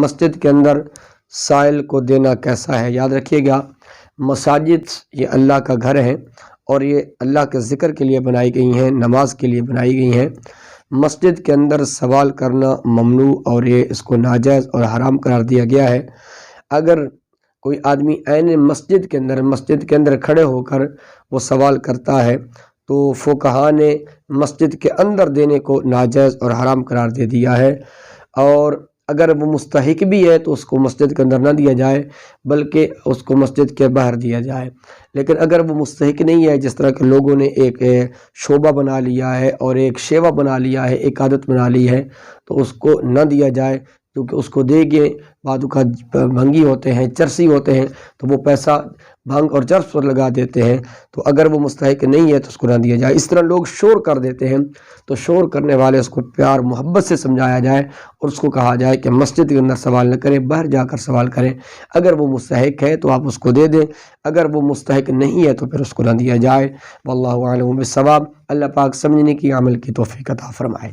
مسجد کے اندر سائل کو دینا کیسا ہے؟ یاد رکھیے گا، مساجد یہ اللہ کا گھر ہے اور یہ اللہ کے ذکر کے لیے بنائی گئی ہیں، نماز کے لیے بنائی گئی ہیں۔ مسجد کے اندر سوال کرنا ممنوع اور یہ اس کو ناجائز اور حرام قرار دیا گیا ہے۔ اگر کوئی آدمی عین مسجد کے اندر کھڑے ہو کر وہ سوال کرتا ہے تو فقہا نے مسجد کے اندر دینے کو ناجائز اور حرام قرار دے دیا ہے، اور اگر وہ مستحق بھی ہے تو اس کو مسجد کے اندر نہ دیا جائے بلکہ اس کو مسجد کے باہر دیا جائے۔ لیکن اگر وہ مستحق نہیں ہے، جس طرح کہ لوگوں نے ایک شعبہ بنا لیا ہے اور ایک شیوہ بنا لیا ہے، ایک عادت بنا لی ہے، تو اس کو نہ دیا جائے، کیونکہ اس کو دے گے بعد کا بھنگی ہوتے ہیں، چرسی ہوتے ہیں، تو وہ پیسہ بھنگ اور چرس پر لگا دیتے ہیں، تو اگر وہ مستحق نہیں ہے تو اس کو نہ دیا جائے۔ اس طرح لوگ شور کر دیتے ہیں تو شور کرنے والے اس کو پیار محبت سے سمجھایا جائے اور اس کو کہا جائے کہ مسجد کے اندر سوال نہ کریں، باہر جا کر سوال کریں۔ اگر وہ مستحق ہے تو آپ اس کو دے دیں، اگر وہ مستحق نہیں ہے تو پھر اس کو نہ دیا جائے۔ واللہ اعلم بالصواب۔ اللہ پاک سمجھنے کی، عمل کی توفیق عطا فرمائے۔